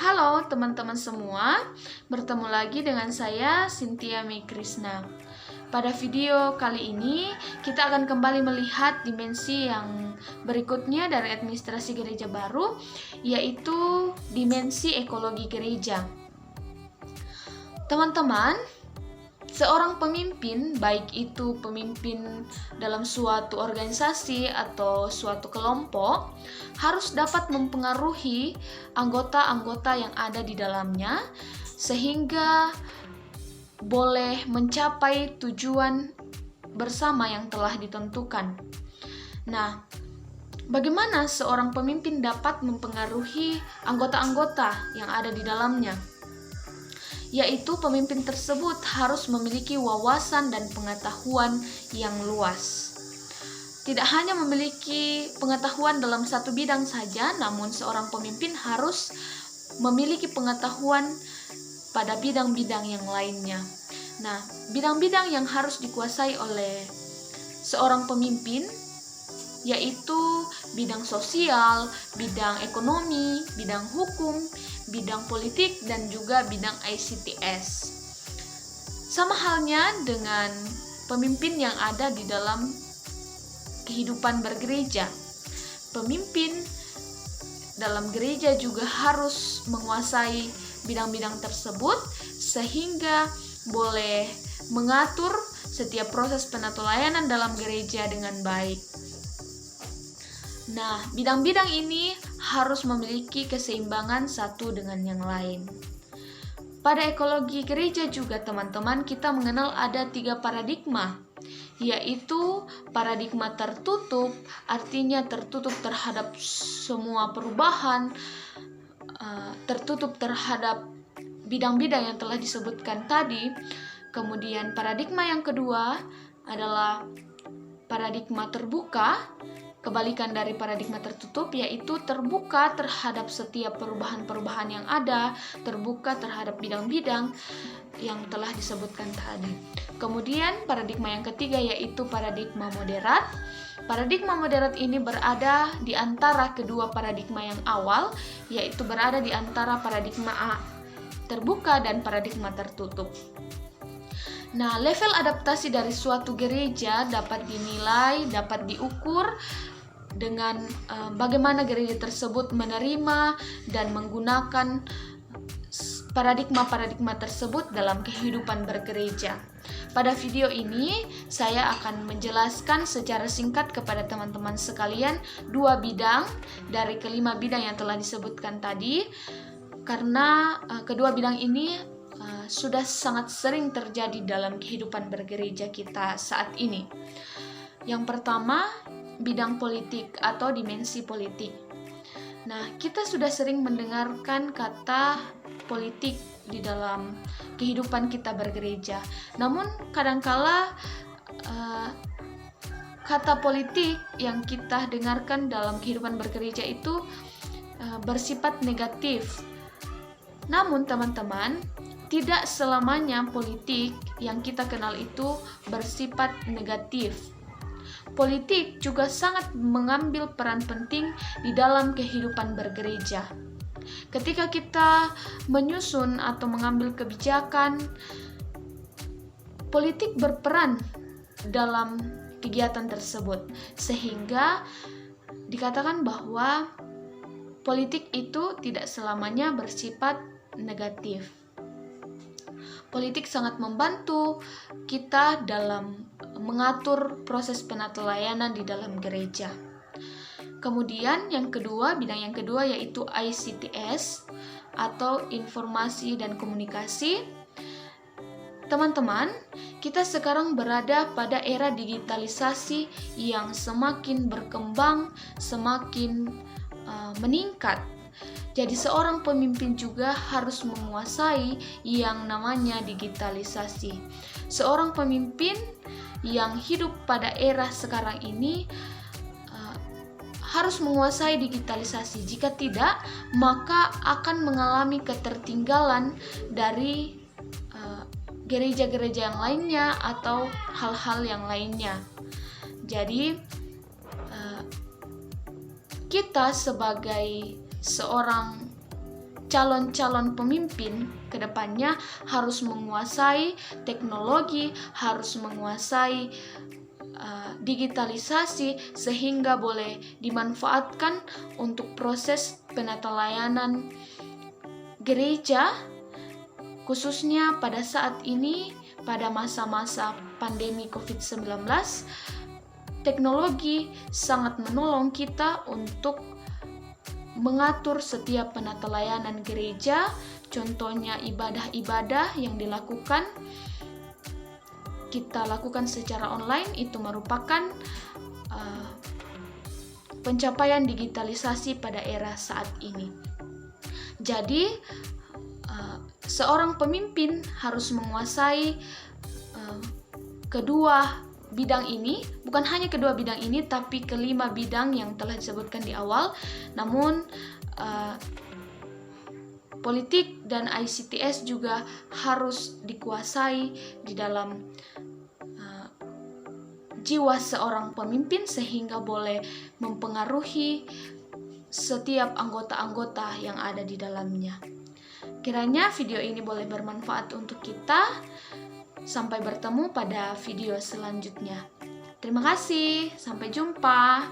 Halo teman-teman semua, bertemu lagi dengan saya Cynthia Mei Krishna. Pada video kali ini kita akan kembali melihat dimensi yang berikutnya dari administrasi gereja baru, yaitu dimensi ekologi gereja. Teman-teman, seorang pemimpin, baik itu pemimpin dalam suatu organisasi atau suatu kelompok, harus dapat mempengaruhi anggota-anggota yang ada di dalamnya sehingga boleh mencapai tujuan bersama yang telah ditentukan. Nah, bagaimana seorang pemimpin dapat mempengaruhi anggota-anggota yang ada di dalamnya? Yaitu pemimpin tersebut harus memiliki wawasan dan pengetahuan yang luas. Tidak hanya memiliki pengetahuan dalam satu bidang saja, namun seorang pemimpin harus memiliki pengetahuan pada bidang-bidang yang lainnya. Nah, bidang-bidang yang harus dikuasai oleh seorang pemimpin yaitu bidang sosial, bidang ekonomi, bidang hukum, bidang politik, dan juga bidang ICTS. Sama halnya dengan pemimpin yang ada di dalam kehidupan bergereja. Pemimpin dalam gereja juga harus menguasai bidang-bidang tersebut sehingga boleh mengatur setiap proses penata dalam gereja dengan baik. Nah, bidang-bidang ini harus memiliki keseimbangan satu dengan yang lain. Pada ekologi gereja juga teman-teman, kita mengenal ada 3 paradigma, yaitu paradigma tertutup, artinya tertutup terhadap semua perubahan, tertutup terhadap bidang-bidang yang telah disebutkan tadi. Kemudian paradigma yang kedua adalah paradigma terbuka, kebalikan dari paradigma tertutup, yaitu terbuka terhadap setiap perubahan-perubahan yang ada, terbuka terhadap bidang-bidang yang telah disebutkan tadi. Kemudian paradigma yang ketiga yaitu paradigma moderat. Paradigma moderat ini berada di antara kedua paradigma yang awal, yaitu berada di antara paradigma terbuka dan paradigma tertutup. Nah, level adaptasi dari suatu gereja dapat dinilai, dapat diukur dengan bagaimana gereja tersebut menerima dan menggunakan paradigma-paradigma tersebut dalam kehidupan bergereja. Pada video ini, saya akan menjelaskan secara singkat kepada teman-teman sekalian 2 bidang dari kelima bidang yang telah disebutkan tadi, karena kedua bidang ini sudah sangat sering terjadi dalam kehidupan bergereja kita saat ini. Yang pertama, bidang politik atau dimensi politik. Nah, kita sudah sering mendengarkan kata politik di dalam kehidupan kita bergereja. Namun, kadangkala kata politik yang kita dengarkan dalam kehidupan bergereja itu bersifat negatif. Namun, teman-teman, tidak selamanya politik yang kita kenal itu bersifat negatif. Politik juga sangat mengambil peran penting di dalam kehidupan bergereja. Ketika kita menyusun atau mengambil kebijakan, politik berperan dalam kegiatan tersebut, sehingga dikatakan bahwa politik itu tidak selamanya bersifat negatif. Politik sangat membantu kita dalam mengatur proses penatelayanan di dalam gereja. Kemudian yang kedua, bidang yang kedua yaitu ICTS atau informasi dan komunikasi. Teman-teman, kita sekarang berada pada era digitalisasi yang semakin berkembang, semakin meningkat. Jadi seorang pemimpin juga harus menguasai yang namanya digitalisasi. Seorang pemimpin yang hidup pada era sekarang ini harus menguasai digitalisasi. Jika tidak, maka akan mengalami ketertinggalan dari gereja-gereja yang lainnya atau hal-hal yang lainnya. Jadi kita sebagai seorang calon-calon pemimpin kedepannya harus menguasai teknologi, harus menguasai digitalisasi sehingga boleh dimanfaatkan untuk proses penata layanan gereja, khususnya pada saat ini, pada masa-masa pandemi COVID-19. Teknologi sangat menolong kita untuk mengatur setiap penata layanan gereja. Contohnya ibadah-ibadah yang dilakukan, kita lakukan secara online, itu merupakan pencapaian digitalisasi pada era saat ini. Jadi seorang pemimpin harus menguasai kedua bidang ini, bukan hanya kedua bidang ini, tapi kelima bidang yang telah disebutkan di awal. Namun politik dan ICTS juga harus dikuasai di dalam jiwa seorang pemimpin sehingga boleh mempengaruhi setiap anggota-anggota yang ada di dalamnya. Kiranya video ini boleh bermanfaat untuk kita. Sampai bertemu pada video selanjutnya. Terima kasih, sampai jumpa.